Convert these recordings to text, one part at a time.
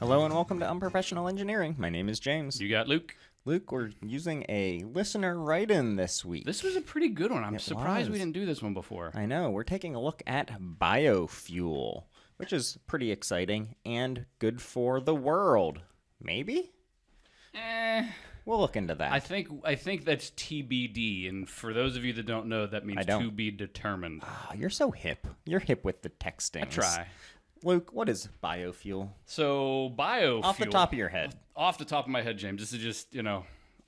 Hello and welcome to Unprofessional Engineering. My name is James. You got Luke. Luke, we're using a listener write-in this week. This was a pretty good one. I'm surprised we was. didn't do this one before. I know. We're taking a look at biofuel, which is pretty exciting and good for the world. Maybe? We'll look into that. I think that's TBD, and for those of you that don't know, that means to be determined. You're so hip. You're hip with the texting. I try. Luke, what is biofuel? So biofuel. Off the top of your head. Off the top of my head, James. This is just,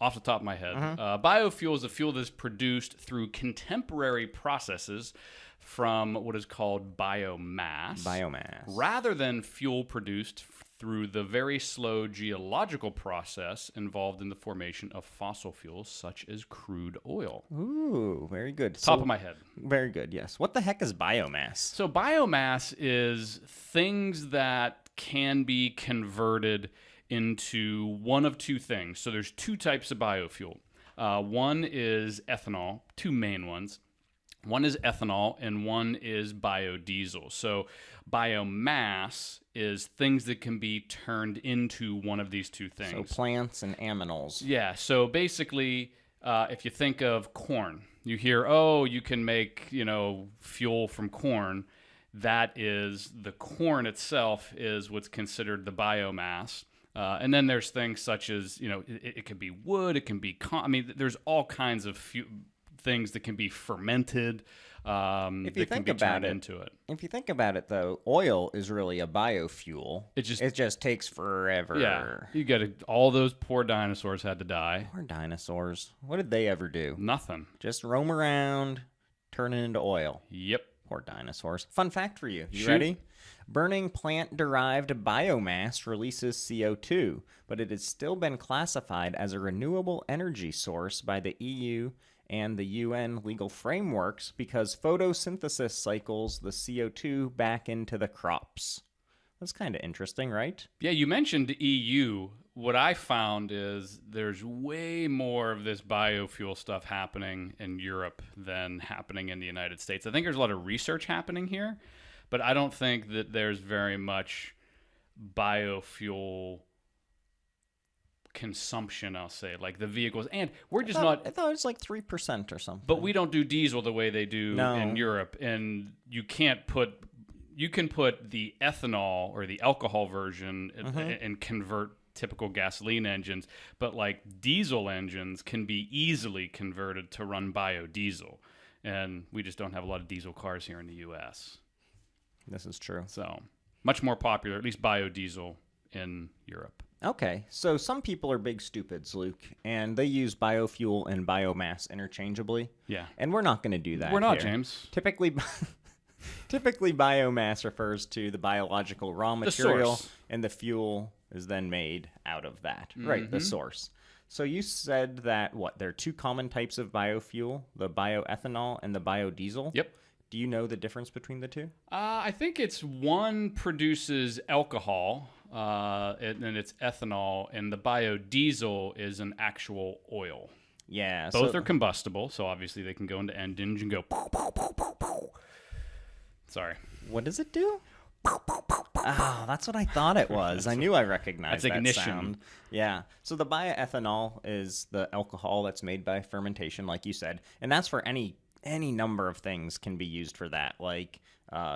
off the top of my head. Biofuel is a fuel that is produced through contemporary processes from what is called biomass. Biomass. Rather than fuel produced through the very slow geological process involved in the formation of fossil fuels such as crude oil. Ooh, very good. Top of my head. Very good, yes. What the heck is biomass? So biomass is things that can be converted into one of two things. So there's two types of biofuel. One is ethanol, two main ones. One is ethanol and one is biodiesel. So biomass is things that can be turned into one of these two things. So plants and aminals. Yeah, so basically, if you think of corn, you hear, you can make, fuel from corn. That is, the corn itself is what's considered the biomass. And then there's things such as, it could be wood, it can be, there's all kinds of things that can be fermented. If you think about it, into it. If you think about it, though, oil is really a biofuel. It just takes forever. Yeah, you got all those poor dinosaurs had to die. Poor dinosaurs. What did they ever do? Nothing. Just roam around, turn it into oil. Yep. Poor dinosaurs. Fun fact for you. You Shoot. Ready? Burning plant-derived biomass releases CO2, but it has still been classified as a renewable energy source by the EU and the UN legal frameworks because photosynthesis cycles the CO2 back into the crops. That's kind of interesting, right? Yeah, you mentioned EU. What I found is there's way more of this biofuel stuff happening in Europe than happening in the United States. I think there's a lot of research happening here, but I don't think that there's very much biofuel consumption, I'll say, like the vehicles. And we're just I thought it was like 3% or something. But we don't do diesel the way they do in Europe. And you can put the ethanol or the alcohol version and convert typical gasoline engines. But like diesel engines can be easily converted to run biodiesel. And we just don't have a lot of diesel cars here in the U.S. This is true. So much more popular, at least biodiesel in Europe. Okay, so some people are big stupids, Luke, and they use biofuel and biomass interchangeably. Yeah. And we're not going to do that. We're not, here. James. Typically, biomass refers to the biological raw material, and the fuel is then made out of that. Mm-hmm. Right, the source. So you said that, there are two common types of biofuel, the bioethanol and the biodiesel? Yep. Do you know the difference between the two? I think it's one produces alcohol, and then it's ethanol, and the biodiesel is an actual oil. Yeah. Both are combustible, so obviously they can go into engines and go pow, pow, pow, pow, pow. Sorry. What does it do? Oh, that's what I thought it was. I knew I recognized that ignition. Sound. Yeah. So the bioethanol is the alcohol that's made by fermentation, like you said, and that's for any number of things can be used for that, like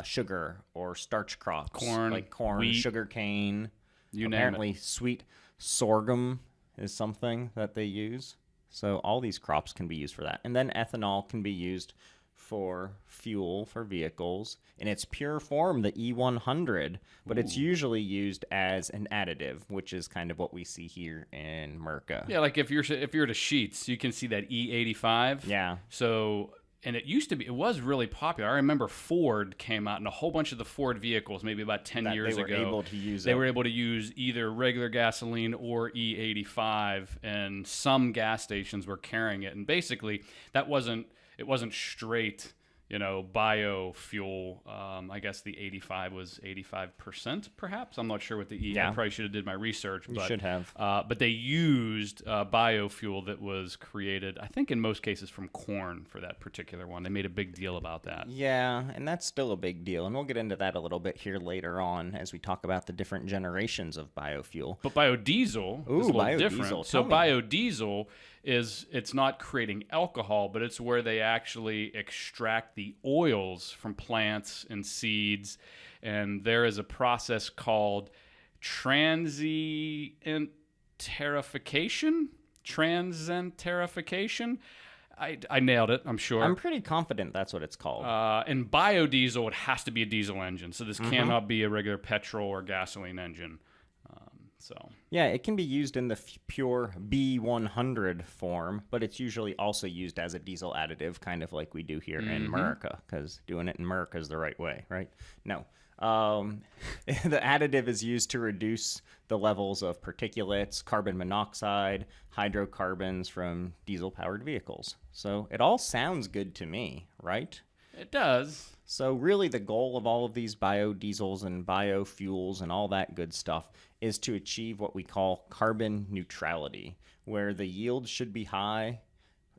sugar or starch crops, like corn, wheat, sugar cane. Apparently, sweet sorghum is something that they use. So all these crops can be used for that, and then ethanol can be used for fuel for vehicles in its pure form, the E100, but it's usually used as an additive, which is kind of what we see here in Merca. Yeah, like if you're to Sheetz, you can see that E85. Yeah. So. And it was really popular. I remember Ford came out, and a whole bunch of the Ford vehicles, maybe about 10 years ago, they were able to use either regular gasoline or E85, and some gas stations were carrying it. And basically, it wasn't straight, biofuel. I guess the 85 was 85%, perhaps. I'm not sure what the I probably should have did my research. You should have. But they used biofuel that was created, I think, in most cases from corn for that particular one. They made a big deal about that. Yeah, and that's still a big deal, and we'll get into that a little bit here later on as we talk about the different generations of biofuel. But biodiesel is a little different. So biodiesel it's not creating alcohol, but it's where they actually extract the oils from plants and seeds. And there is a process called transenterification. I nailed it, I'm sure. I'm pretty confident that's what it's called. In biodiesel, it has to be a diesel engine. So this cannot be a regular petrol or gasoline engine. Yeah, it can be used in the pure B100 form, but it's usually also used as a diesel additive, kind of like we do here in America, because doing it in America is the right way, right? No. The additive is used to reduce the levels of particulates, carbon monoxide, hydrocarbons from diesel-powered vehicles. So it all sounds good to me, right? It does. So really the goal of all of these biodiesels and biofuels and all that good stuff is to achieve what we call carbon neutrality, where the yield should be high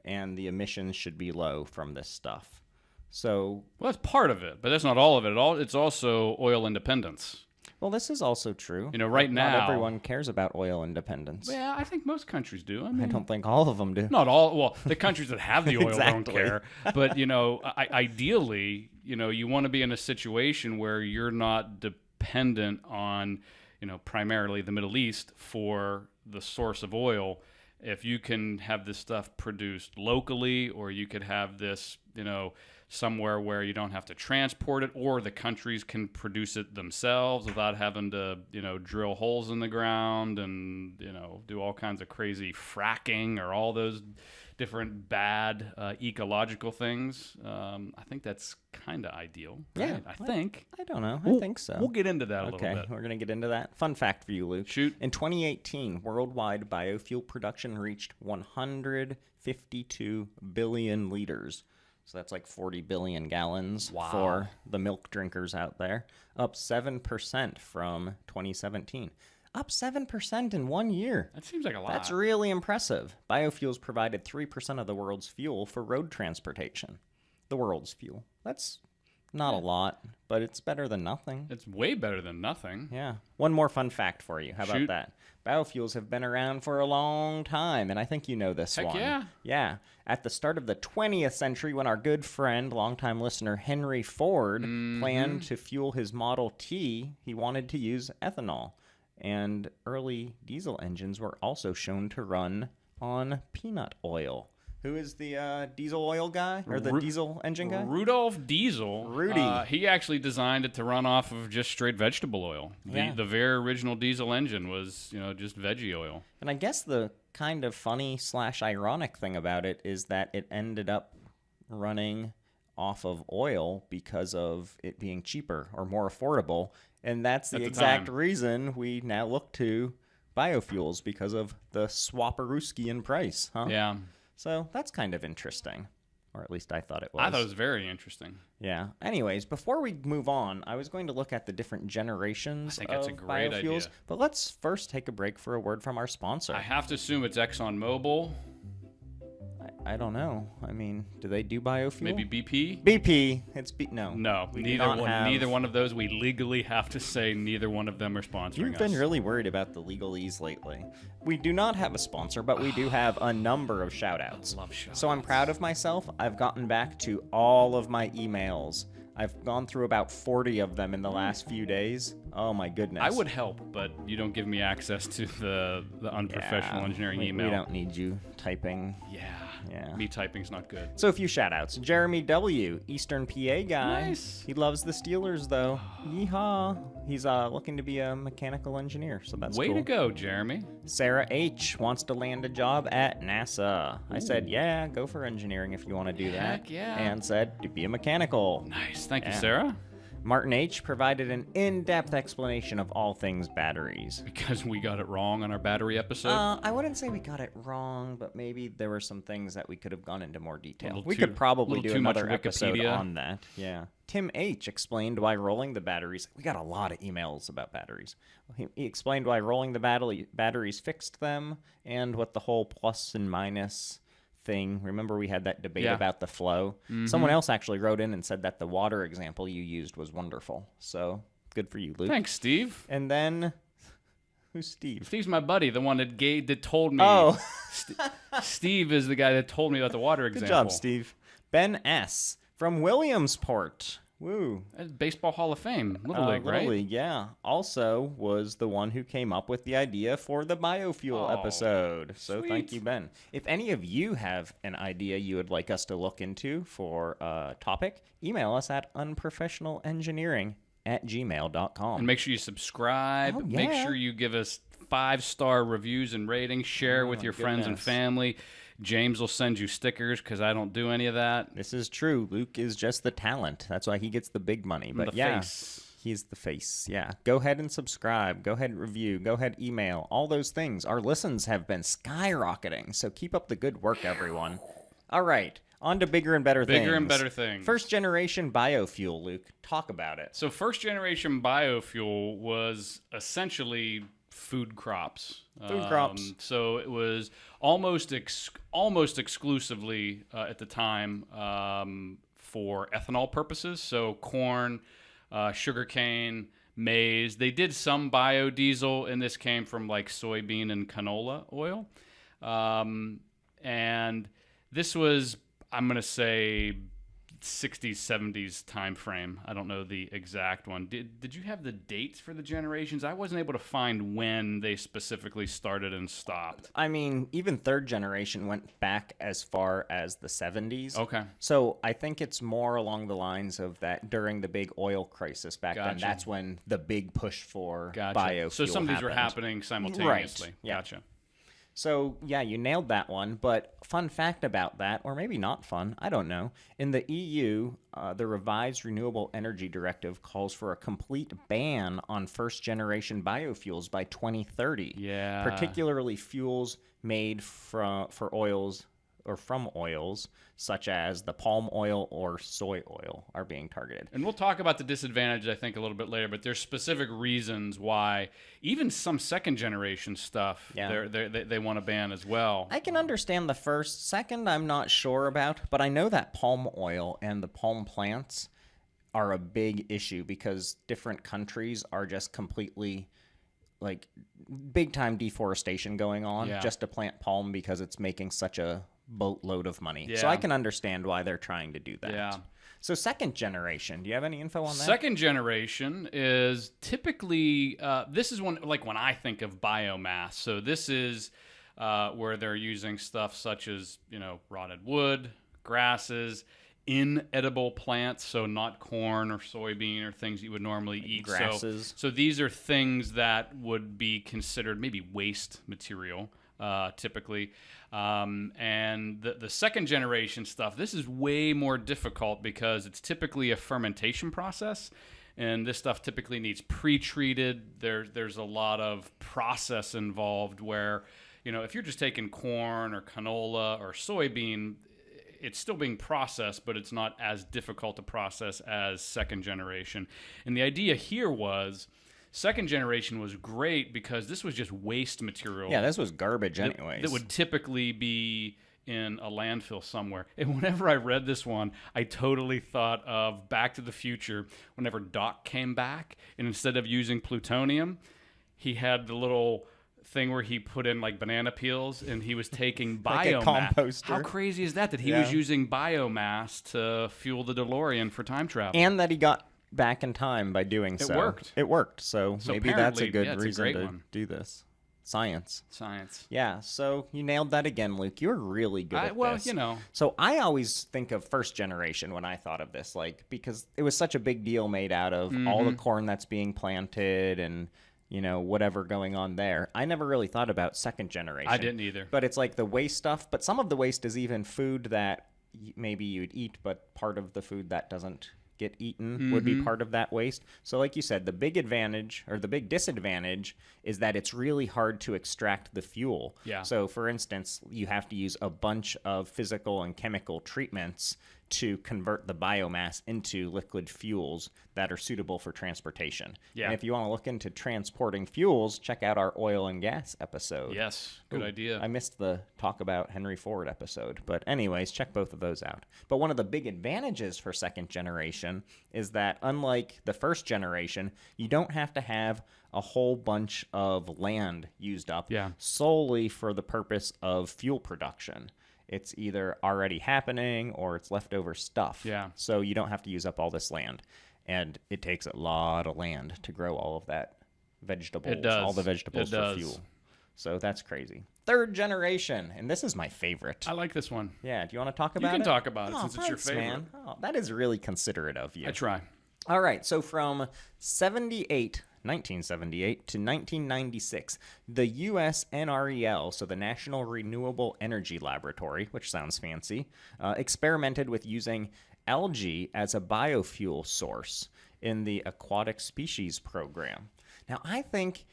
and the emissions should be low from this stuff. So, well, that's part of it, but that's not all of it. It's also oil independence. Well, this is also true. Right now, not everyone cares about oil independence. Yeah, I think most countries do. I don't think all of them do. Not all. Well, the countries that have the oil Exactly. don't care. But ideally, you want to be in a situation where you're not dependent on, primarily the Middle East for the source of oil. If you can have this stuff produced locally, or you could have this, somewhere where you don't have to transport it, or the countries can produce it themselves without having to, drill holes in the ground and, do all kinds of crazy fracking or all those different bad ecological things. I think that's kind of ideal. Right? Yeah. I think. I don't know. I think so. We'll get into that a little bit. Okay, we're going to get into that. Fun fact for you, Luke. Shoot. In 2018, worldwide biofuel production reached 152 billion liters. So that's like 40 billion gallons for the milk drinkers out there, up 7% from 2017. Up 7% in 1 year. That seems like a lot. That's really impressive. Biofuels provided 3% of the world's fuel for road transportation. The world's fuel. That's not a lot, but it's better than nothing. It's way better than nothing. Yeah. One more fun fact for you. How about that? Biofuels have been around for a long time, and I think you know this one. Heck yeah. Yeah. At the start of the 20th century, when our good friend, longtime listener Henry Ford planned to fuel his Model T, he wanted to use ethanol. And early diesel engines were also shown to run on peanut oil. Who is the diesel oil guy, or the diesel engine guy? Rudolph Diesel. Rudy. He actually designed it to run off of just straight vegetable oil. The very original diesel engine was, just veggie oil. And I guess the kind of funny / ironic thing about it is that it ended up running off of oil because of it being cheaper or more affordable. And that's the exact reason we now look to biofuels, because of the Swaparooskian price, huh? Yeah. So that's kind of interesting, or at least I thought it was. I thought it was very interesting. Yeah. Anyways, before we move on, I was going to look at the different generations of that's a great biofuels. idea. But let's first take a break for a word from our sponsor. I have to assume it's ExxonMobil. I don't know. I mean, do they do biofuel? Maybe BP? BP. It's no. No, neither one of those. We legally have to say neither one of them are sponsoring You've been really worried about the legalese lately. We do not have a sponsor, but we do have a number of shout-outs. I love shout-outs. So I'm proud of myself. I've gotten back to all of my emails. I've gone through about 40 of them in the last few days. Oh my goodness. I would help, but you don't give me access to the unprofessional engineering email. We don't need you typing. Yeah. Yeah. Me typing's not good. So a few shout-outs. Jeremy W., Eastern PA guy. Nice. He loves the Steelers, though. Yeehaw. He's looking to be a mechanical engineer, so that's Way cool. to go, Jeremy. Sarah H. wants to land a job at NASA. I said, yeah, go for engineering if you want to do that. Heck yeah. And said, to be a mechanical. Nice. Thank you, Yeah. Sarah. Martin H. provided an in-depth explanation of all things batteries. Because we got it wrong on our battery episode. I wouldn't say we got it wrong, but maybe there were some things that we could have gone into more detail. We could probably do another episode on that. Yeah. Tim H. explained why rolling the batteries... We got a lot of emails about batteries. He explained why rolling the batteries fixed them and what the whole plus and minus thing. Remember we had that debate about the flow? Mm-hmm. Someone else actually wrote in and said that the water example you used was wonderful. So, good for you, Luke. Thanks, Steve. And then... Who's Steve? Steve's my buddy, the one that told me. Oh. Steve is the guy that told me about the water example. Good job, Steve. Ben S. from Williamsport. Woo. That's Baseball Hall of Fame. Little League, right? Little League, yeah. Also was the one who came up with the idea for the biofuel episode. So sweet. Thank you, Ben. If any of you have an idea you would like us to look into for a topic, email us at unprofessionalengineering@gmail.com. And make sure you subscribe. Oh, yeah. Make sure you give us 5-star reviews and ratings. Share with your friends and family. James will send you stickers because I don't do any of that. This is true. Luke is just the talent. That's why he gets the big money. But face. He's the face. Yeah. Go ahead and subscribe. Go ahead and review. Go ahead email. All those things. Our listens have been skyrocketing. So keep up the good work, everyone. All right. On to bigger and better things. Bigger and better things. First generation biofuel, Luke. Talk about it. So first generation biofuel was essentially food crops. Food crops. So it was almost exclusively at the time for ethanol purposes. So corn, sugarcane, maize. They did some biodiesel, and this came from like soybean and canola oil. And this was, I'm going to say, 60s, 70s time frame. I don't know the exact one. Did you have the dates for the generations? I wasn't able to find when they specifically started and stopped. I mean, even third generation went back as far as the 70s. Okay. So I think it's more along the lines of that during the big oil crisis back then. That's when the big push for biofuel So some of these were happening simultaneously. Right. Yeah. Gotcha. So, yeah, you nailed that one, but fun fact about that, or maybe not fun, I don't know. In the EU, the revised Renewable Energy Directive calls for a complete ban on first-generation biofuels by 2030. Yeah. Particularly fuels made from oils such as the palm oil or soy oil are being targeted. And we'll talk about the disadvantage, I think, a little bit later, but there's specific reasons why even some second generation stuff they want to ban as well. I can understand the first. Second, I'm not sure about, but I know that palm oil and the palm plants are a big issue because different countries are just completely like big time deforestation going on just to plant palm because it's making such a boatload of money. So I can understand why they're trying to do that. Yeah. So second generation, do you have any info on that? Second generation is typically, this is when I think of biomass. So this is where they're using stuff such as, rotted wood, grasses, inedible plants, so not corn or soybean or things you would normally eat. Grasses. So these are things that would be considered maybe waste material. Typically. And the second generation stuff, this is way more difficult because it's typically a fermentation process, and this stuff typically needs pre-treated. There's a lot of process involved where, if you're just taking corn or canola or soybean, it's still being processed, but it's not as difficult to process as second generation. And the idea here was second generation was great because this was just waste material. Yeah, this was garbage anyways. That would typically be in a landfill somewhere. And whenever I read this one, I totally thought of Back to the Future whenever Doc came back, and instead of using plutonium, he had the little thing where he put in like banana peels and he was taking biomass. Like a composter. How crazy is that he was using biomass to fuel the DeLorean for time travel? And that he got back in time by doing so. It worked. So maybe that's a good reason to do this. Science. Yeah, so you nailed that again, Luke. You're really good at this. So I always think of first generation when I thought of this, because it was such a big deal made out of all the corn that's being planted and, whatever going on there. I never really thought about second generation. I didn't either. But it's like the waste stuff, but some of the waste is even food that maybe you'd eat, but part of the food that doesn't get eaten would be part of that waste. So like you said, the big advantage or the big disadvantage is that it's really hard to extract the fuel. Yeah. So for instance, you have to use a bunch of physical and chemical treatments to convert the biomass into liquid fuels that are suitable for transportation. Yeah. And if you want to look into transporting fuels, check out our oil and gas episode. Yes, good idea. I missed the talk about Henry Ford episode. But anyways, check both of those out. But one of the big advantages for second generation is that unlike the first generation, you don't have to have a whole bunch of land used up solely for the purpose of fuel production. It's either already happening or it's leftover stuff. Yeah. So you don't have to use up all this land. And it takes a lot of land to grow all of that vegetables, It does. all the vegetables for fuel. So that's crazy. Third generation, and this is my favorite. I like this one. Yeah, do you want to talk about it? You can talk about it since it's your thanks, favorite. man. Oh, that is really considerate of you. I try. All right, so from 1978 to 1996, the U.S. NREL, so the National Renewable Energy Laboratory, which sounds fancy, experimented with using algae as a biofuel source in the aquatic species program. Now, I think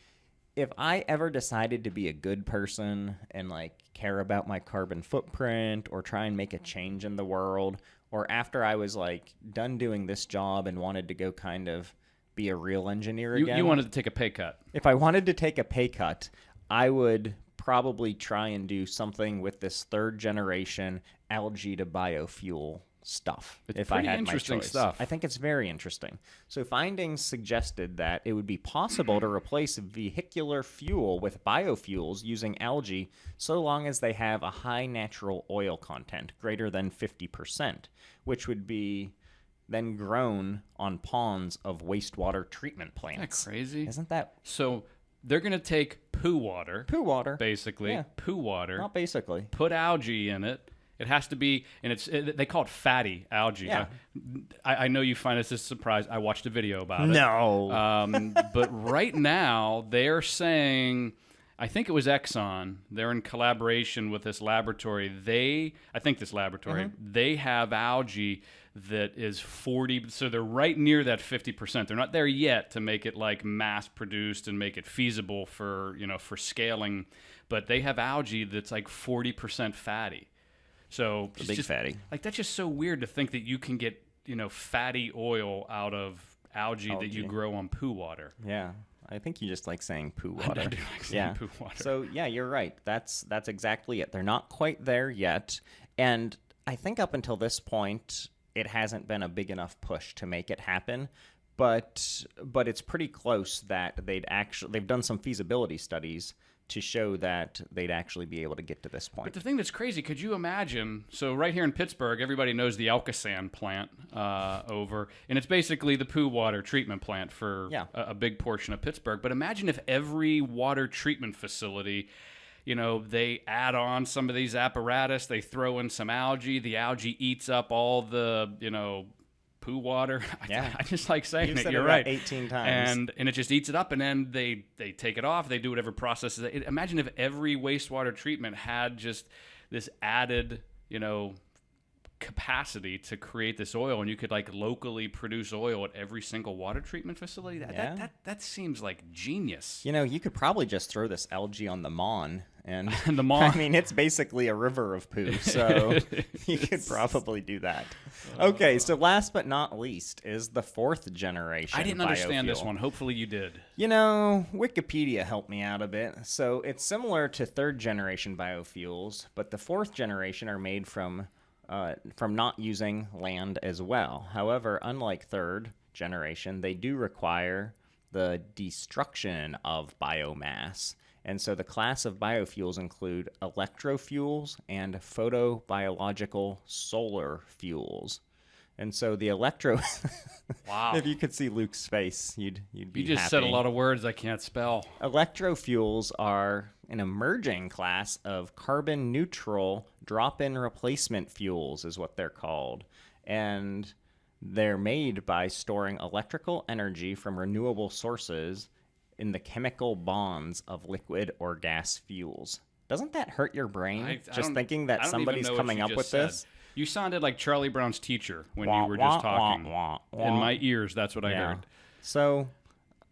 if I ever decided to be a good person and like care about my carbon footprint or try and make a change in the world, or after I was like done doing this job and wanted to go kind of be a real engineer again. You wanted to take a pay cut. If I wanted to take a pay cut, I would probably try and do something with this third generation algae to biofuel stuff. It's if pretty I had interesting my choice. stuff. I think it's very interesting. So findings suggested that it would be possible to replace vehicular fuel with biofuels using algae so long as they have a high natural oil content, greater than 50%, which would be then grown on ponds of wastewater treatment plants. Isn't that crazy? Isn't that So they're going to take poo water, basically, Yeah. poo water, Not basically. put algae in it. It has to be, and they call it fatty algae. Yeah. I know you find this a surprise. I watched a video about it. No. But right now they're saying, I think it was Exxon. They're in collaboration with this laboratory. They have algae that is 40. So they're right near that 50%. They're not there yet to make it like mass produced and make it feasible for scaling. But they have algae that's like 40% fatty. So It's a big fatty. Like that's just so weird to think that you can get fatty oil out of algae that you grow on poo water. Yeah. I think you just like saying poo water. I do like saying poo water. So yeah, you're right. That's exactly it. They're not quite there yet. And I think up until this point, it hasn't been a big enough push to make it happen. But it's pretty close that they've done some feasibility studies to show that they'd actually be able to get to this point. But the thing that's crazy, could you imagine? So right here in Pittsburgh, everybody knows the Alcasan plant over, and it's basically the poo water treatment plant for a big portion of Pittsburgh. But imagine if every water treatment facility, they add on some of these apparatus, they throw in some algae, the algae eats up all the, poo water. I just like saying it. You're right. 18 times. And it just eats it up, and then they take it off. They do whatever processes. Imagine if every wastewater treatment had just this added, capacity to create this oil, and you could like locally produce oil at every single water treatment facility. That seems like genius. You could probably just throw this algae on the Mon. And the Mon. I mean, it's basically a river of poo, so you could probably do that. Okay, so last but not least is the fourth generation. I didn't understand this one. Hopefully you did. Wikipedia helped me out a bit. So it's similar to third generation biofuels, but the fourth generation are made from not using land as well. However, unlike third generation, they do require the destruction of biomass. And so the class of biofuels include electrofuels and photobiological solar fuels. And so the Wow. If you could see Luke's face, you'd be You just happy. said a lot of words I can't spell. Electrofuels are an emerging class of carbon neutral drop-in replacement fuels is what they're called. And they're made by storing electrical energy from renewable sources in the chemical bonds of liquid or gas fuels. Doesn't that hurt your brain? Just thinking that somebody's coming up with this? You sounded like Charlie Brown's teacher when you were just talking. In my ears, that's what I heard. So,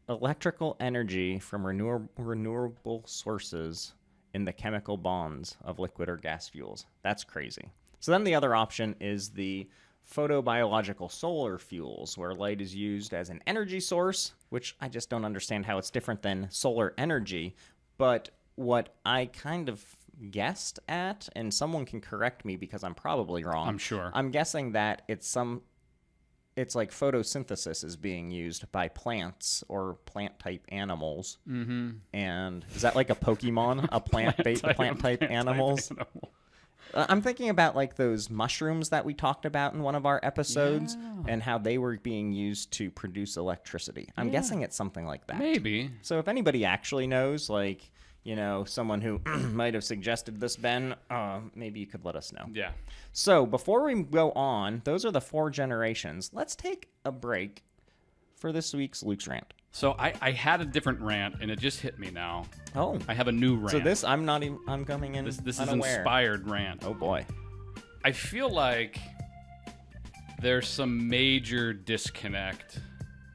electrical energy from renewable sources in the chemical bonds of liquid or gas fuels. That's crazy. So then the other option is the photobiological solar fuels, where light is used as an energy source, which I just don't understand how it's different than solar energy. But what I kind of guessed at, and someone can correct me because I'm probably wrong. I'm sure. I'm guessing that it's like photosynthesis is being used by plants or plant-type animals. Mm-hmm. And is that like a Pokemon, a plant-type animals? I'm thinking about like those mushrooms that we talked about in one of our episodes and how they were being used to produce electricity. I'm guessing it's something like that. Maybe. So if anybody actually knows, like, someone who might have suggested this, Ben, maybe you could let us know. Yeah. So before we go on, those are the 4 generations. Let's take a break for this week's Luke's Rant. So I had a different rant, and it just hit me now. Oh. I have a new rant. So this, I'm coming in This is unaware. inspired rant. Oh, boy. I feel like there's some major disconnect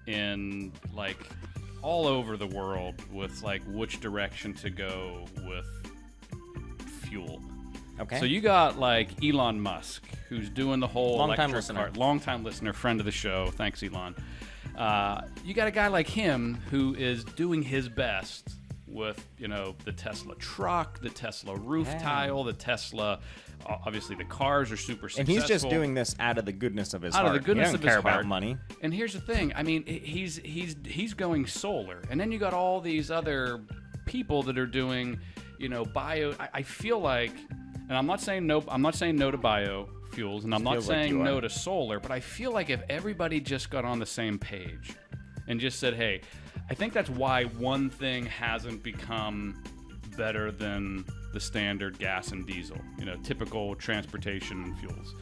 in, like, all over the world with, like, which direction to go with fuel. Okay. So you got, like, Elon Musk, who's doing the whole Long-time electric listener. car. Long-time listener, friend of the show. Thanks, Elon. You got a guy like him who is doing his best with, the Tesla truck, the Tesla roof tile, the Tesla. Obviously, the cars are super successful. And he's just doing this out of the goodness of his out heart. of the goodness he of doesn't his care heart. about money. And here's the thing. I mean, he's going solar, and then you got all these other people that are doing, bio. I feel like, and I'm not saying no. I'm not saying no to biofuels, and I'm not saying no to solar. But I feel like if everybody just got on the same page and just said, "Hey, I think that's why one thing hasn't become better than the standard gas and diesel, typical transportation fuels."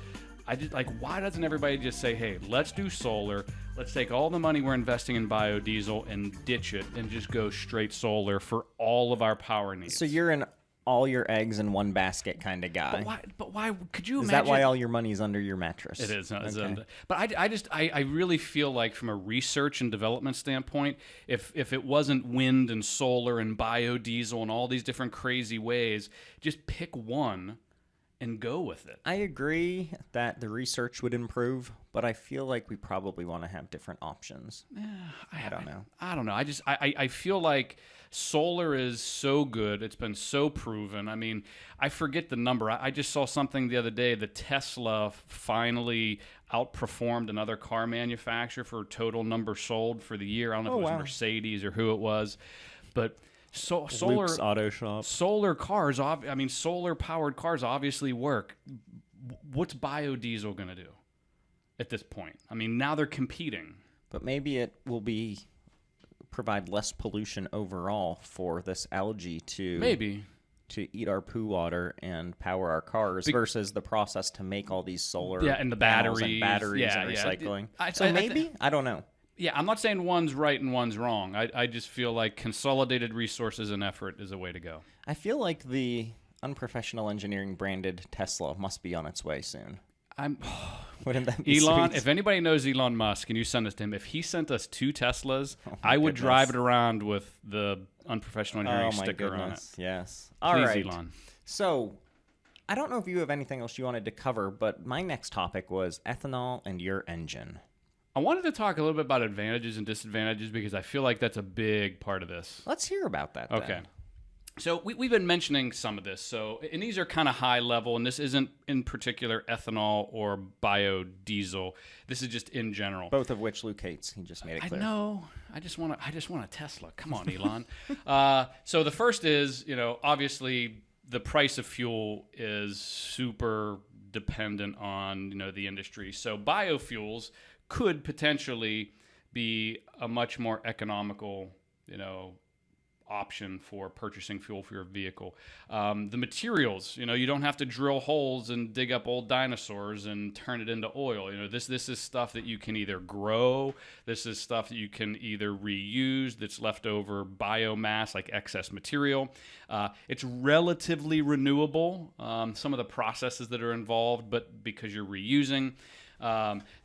I just why doesn't everybody just say, hey, let's do solar, let's take all the money we're investing in biodiesel and ditch it and just go straight solar for all of our power needs? So you're an all your eggs in one basket kind of guy. But why could you Is imagine? that why all your money's under your mattress? It is. Okay. But I really feel like from a research and development standpoint, if it wasn't wind and solar and biodiesel and all these different crazy ways, just pick one and go with it. I agree that the research would improve, but I feel like we probably want to have different options. I don't know. I don't know. I feel like solar is so good. It's been so proven. I mean, I forget the number. I just saw something the other day. The Tesla finally outperformed another car manufacturer for total number sold for the year. I don't know if it was Mercedes or who it was, but solar Luke's Auto Shop. Solar cars, solar-powered cars obviously work. What's biodiesel going to do at this point? I mean, now they're competing. But maybe it will provide less pollution overall for this algae to eat our poo water and power our cars versus the process to make all these solar and the batteries and recycling. I don't know. Yeah, I'm not saying one's right and one's wrong. I just feel like consolidated resources and effort is a way to go. I feel like the Unprofessional Engineering branded Tesla must be on its way soon. Wouldn't that be Elon, sweet? if anybody knows Elon Musk and you send this to him, if he sent us 2 Teslas, I would drive it around with the Unprofessional Engineering sticker on it. Yes. Please, All right. Elon. So, I don't know if you have anything else you wanted to cover, but my next topic was ethanol and your engine. I wanted to talk a little bit about advantages and disadvantages because I feel like that's a big part of this. Let's hear about that then. Okay. So we've been mentioning some of this. And these are kind of high level, and this isn't in particular ethanol or biodiesel. This is just in general. Both of which Luke hates. He just made it clear. I know. I just want a Tesla. Come on, Elon. So the first is, obviously the price of fuel is super dependent on, the industry. So biofuels could potentially be a much more economical, option for purchasing fuel for your vehicle. The materials, you don't have to drill holes and dig up old dinosaurs and turn it into oil. This is stuff that you can either grow. This is stuff that you can either reuse that's leftover biomass, like excess material. It's relatively renewable, some of the processes that are involved, but because you're reusing.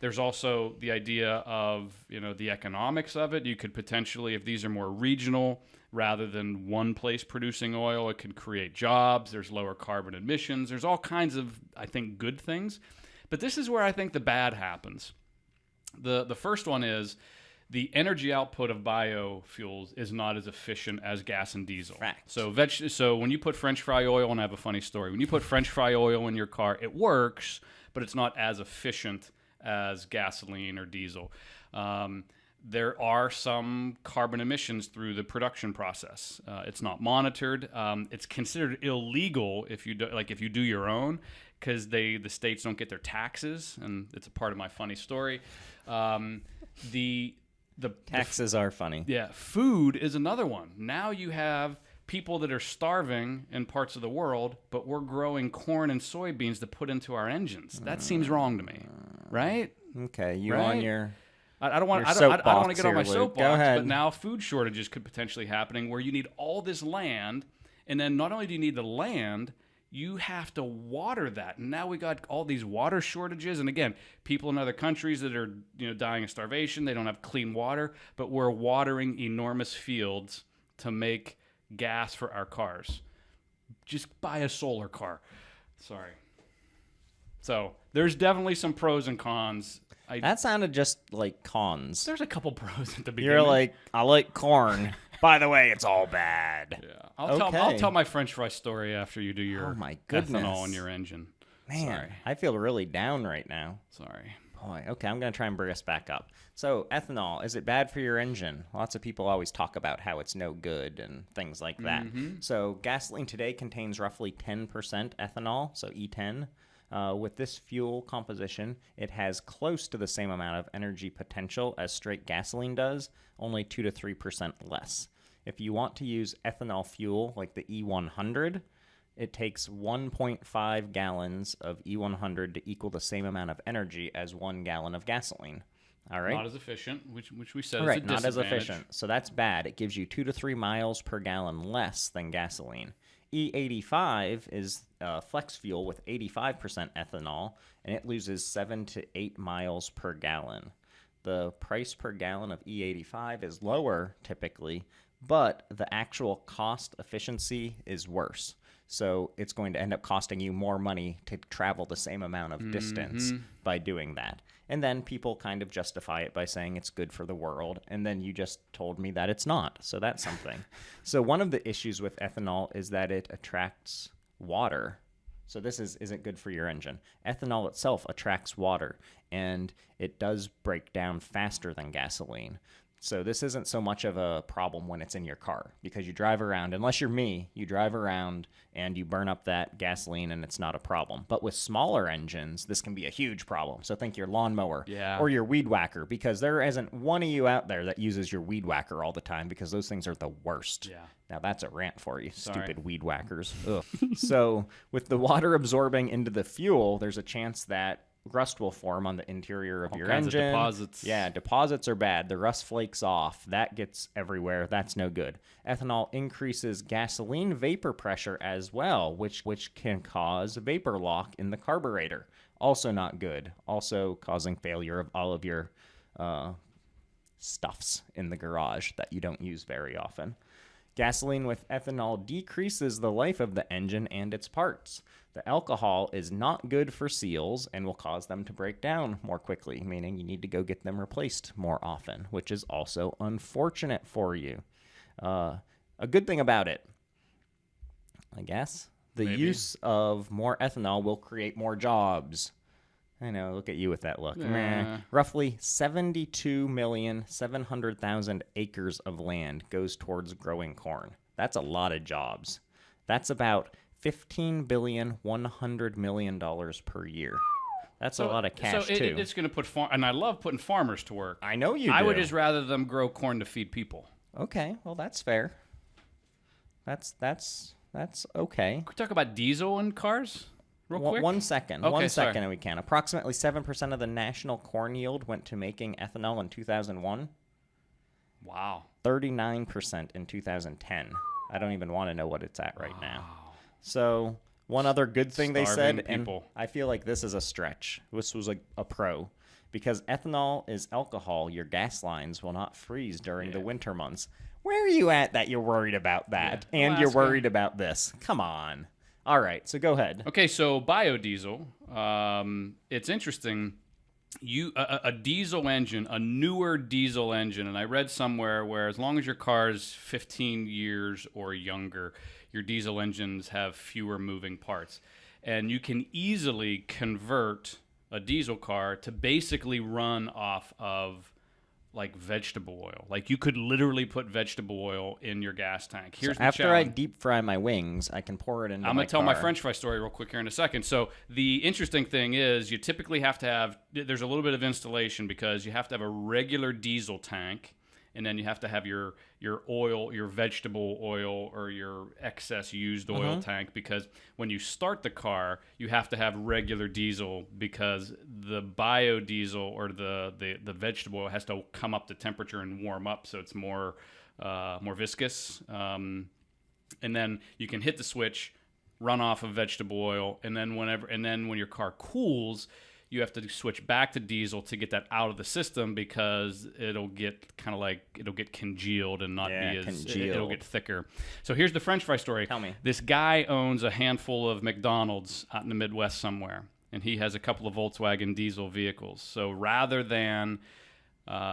There's also the idea of, the economics of it. You could potentially, if these are more regional, rather than one place producing oil, it could create jobs. There's lower carbon emissions. There's all kinds of, I think, good things. But this is where I think the bad happens. The first one is the energy output of biofuels is not as efficient as gas and diesel. Fact. So when you put French fry oil, and I have a funny story, when you put French fry oil in your car, it works, but it's not as efficient as gasoline or diesel. There are some carbon emissions through the production process. It's not monitored. It's considered illegal if you do your own, because the states don't get their taxes, and it's a part of my funny story. The Taxes are funny. Yeah, food is another one. Now you have people that are starving in parts of the world, but we're growing corn and soybeans to put into our engines. That seems wrong to me, right? Okay, you right? on your I don't want to get on my soapbox, but now food shortages could potentially happening where you need all this land, and then not only do you need the land, you have to water that. And now we got all these water shortages, and again, people in other countries that are dying of starvation, they don't have clean water, but we're watering enormous fields to make gas for our cars. Just buy a solar car. Sorry. So there's definitely some pros and cons. That sounded just like cons. There's a couple pros at the beginning. You're like, I like corn. By the way, it's all bad. Yeah, I'll tell my French fry story after you do your ethanol in your engine. Man, Sorry. I feel really down right now. Sorry. Boy, okay, I'm going to try and bring us back up. So, ethanol, is it bad for your engine? Lots of people always talk about how it's no good and things like that. Mm-hmm. So, gasoline today contains roughly 10% ethanol, so E10. With this fuel composition, it has close to the same amount of energy potential as straight gasoline does, only 2 to 3% less. If you want to use ethanol fuel like the E100, it takes 1.5 gallons of E100 to equal the same amount of energy as 1 gallon of gasoline. All right. Not as efficient, which we said All right, is a not as disadvantage. efficient. So that's bad. It gives you 2 to 3 miles per gallon less than gasoline. E85 is flex fuel with 85% ethanol, and it loses 7 to 8 miles per gallon. The price per gallon of E85 is lower typically, but the actual cost efficiency is worse. So it's going to end up costing you more money to travel the same amount of distance by doing that. And then people kind of justify it by saying it's good for the world. And then you just told me that it's not. So that's something. So one of the issues with ethanol is that it attracts water. So this isn't good for your engine. Ethanol itself attracts water, and it does break down faster than gasoline. So this isn't so much of a problem when it's in your car, because you drive around, unless you're me, you drive around and you burn up that gasoline and it's not a problem. But with smaller engines, this can be a huge problem. So think your lawnmower or your weed whacker, because there isn't one of you out there that uses your weed whacker all the time, because those things are the worst. Yeah. Now that's a rant for you, Sorry. stupid weed whackers. Ugh. So with the water absorbing into the fuel, there's a chance that rust will form on the interior of your engine. Of deposits. Yeah, deposits are bad. The rust flakes off. That gets everywhere. That's no good. Ethanol increases gasoline vapor pressure as well, which can cause vapor lock in the carburetor. Also not good. Also causing failure of all of your stuffs in the garage that you don't use very often. Gasoline with ethanol decreases the life of the engine and its parts. The alcohol is not good for seals and will cause them to break down more quickly, meaning you need to go get them replaced more often, which is also unfortunate for you. A good thing about it, I guess, the use of more ethanol will create more jobs. I know, look at you with that look. Yeah. Roughly 72,700,000 acres of land goes towards growing corn. That's a lot of jobs. That's about $15.1 billion per year. That's a lot of cash, too. It's going to put and I love putting farmers to work. I know you do. I would just rather them grow corn to feed people. Okay, well, that's fair. That's okay. Can we talk about diesel in cars real quick? 1 second. Okay, 1 sorry. second, and we can. Approximately 7% of the national corn yield went to making ethanol in 2001. Wow. 39% in 2010. I don't even want to know what it's at right now. So one other good thing they Starving said, people. and I feel like this is a stretch. This was a pro. Because ethanol is alcohol, your gas lines will not freeze during the winter months. Where are you at that you're worried about that? Yeah. And I'll you're ask worried about this? Come on. All right, so go ahead. Okay, so biodiesel. It's interesting. A diesel engine, a newer diesel engine, and I read somewhere where as long as your car's 15 years or younger, your diesel engines have fewer moving parts. And you can easily convert a diesel car to basically run off of like vegetable oil. Like you could literally put vegetable oil in your gas tank. Here's the After I challenge. deep fry my wings, I can pour it into I'm my going to tell my car. French fry story real quick here in a second. So the interesting thing is you typically have to have, there's a little bit of installation because you have to have a regular diesel tank, and then you have to have your oil, your vegetable oil or your excess used oil tank, because when you start the car, you have to have regular diesel because the biodiesel or the vegetable oil has to come up to temperature and warm up, so it's more viscous. And then you can hit the switch, run off of vegetable oil, and then when your car cools, you have to switch back to diesel to get that out of the system because it'll get congealed and not be as congealed. it'll get thicker. So here's the French fry story. Tell me. This guy owns a handful of McDonald's out in the Midwest somewhere, and he has a couple of Volkswagen diesel vehicles. So rather than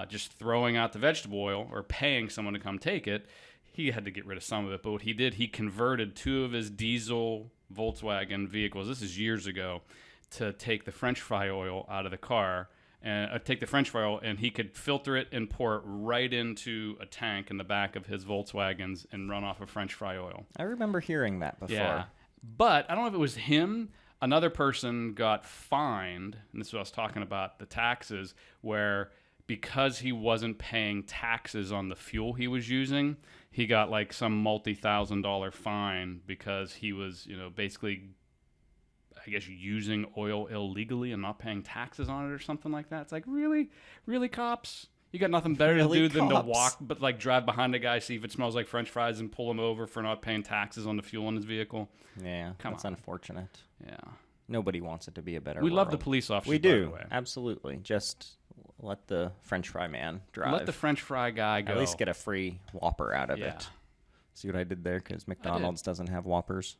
just throwing out the vegetable oil or paying someone to come take it, he had to get rid of some of it. But what he did, he converted 2 of his diesel Volkswagen vehicles, this is years ago, to take the French fry oil out of the car and take the French fry oil, and he could filter it and pour it right into a tank in the back of his Volkswagens and run off of French fry oil. I remember hearing that before. Yeah. But I don't know if it was him. Another person got fined, and this is what I was talking about, the taxes, where because he wasn't paying taxes on the fuel he was using, he got like some multi-$1,000 fine because he was, basically, I guess, using oil illegally and not paying taxes on it or something like that. It's like, really, cops? You got nothing better Really, to do than to cops? walk, but like drive behind a guy, see if it smells like French fries, and pull him over for not paying taxes on the fuel in his vehicle. Yeah, Come that's on. unfortunate. Yeah, Nobody wants it to be a better we love the world. police officers. We by the do, way. absolutely. Just let the French fry man drive. Let the French fry guy go. At least get a free Whopper out of Yeah. it. See what I did there? Because McDonald's doesn't have Whoppers.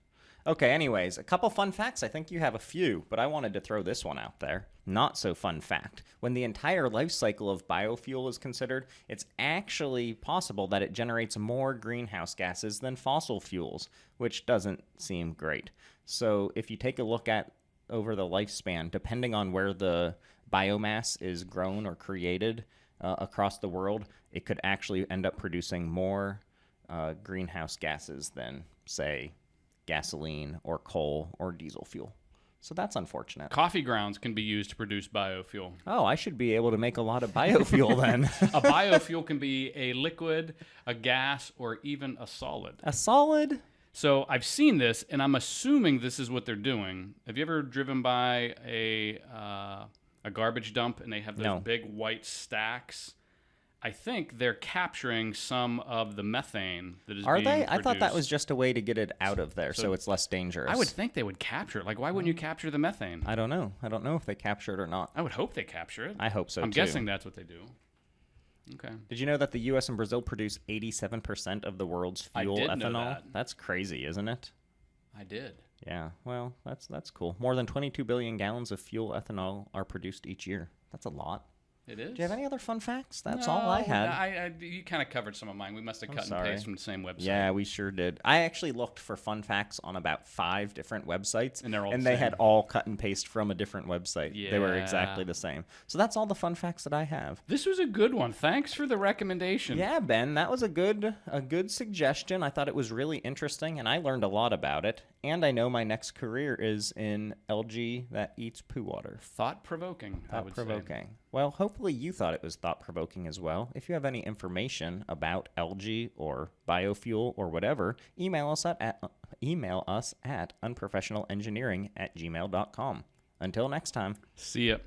Okay, anyways, a couple fun facts. I think you have a few, but I wanted to throw this one out there. Not so fun fact. When the entire life cycle of biofuel is considered, it's actually possible that it generates more greenhouse gases than fossil fuels, which doesn't seem great. So if you take a look at over the lifespan, depending on where the biomass is grown or created across the world, it could actually end up producing more greenhouse gases than, say, gasoline or coal or diesel fuel. So that's unfortunate. Coffee grounds can be used to produce biofuel. Oh, I should be able to make a lot of biofuel then. A biofuel can be a liquid, a gas, or even a solid. A solid? So I've seen this, and I'm assuming this is what they're doing. Have you ever driven by a garbage dump and they have those No. big white stacks? I think they're capturing some of the methane that is Are being they? produced. I thought that was just a way to get it out of there so it's less dangerous. I would think they would capture it. Like, why wouldn't you capture the methane? I don't know. I don't know if they capture it or not. I would hope they capture it. I hope so, I'm too. guessing that's what they do. Okay. Did you know that the U.S. and Brazil produce 87% of the world's fuel did know ethanol? that. That's crazy, isn't it? I did. Yeah, well, that's cool. More than 22 billion gallons of fuel ethanol are produced each year. That's a lot. It is. Do you have any other fun facts? That's all I had. You kind of covered some of mine. We must have cut and sorry. paste from the same website. Yeah, we sure did. I actually looked for fun facts on about 5 different websites, And they're all the they same. had all cut and paste from a different website. They were Yeah. exactly the same. So that's all the fun facts that I have. This was a good one. Thanks for the recommendation. Yeah, Ben, that was a good suggestion. I thought it was really interesting, and I learned a lot about it. And I know my next career is in algae that eats poo water. Thought-provoking, I would say. Thought-provoking. Well, hopefully you thought it was thought-provoking as well. If you have any information about algae or biofuel or whatever, email us at unprofessionalengineering@gmail.com. Until next time. See ya.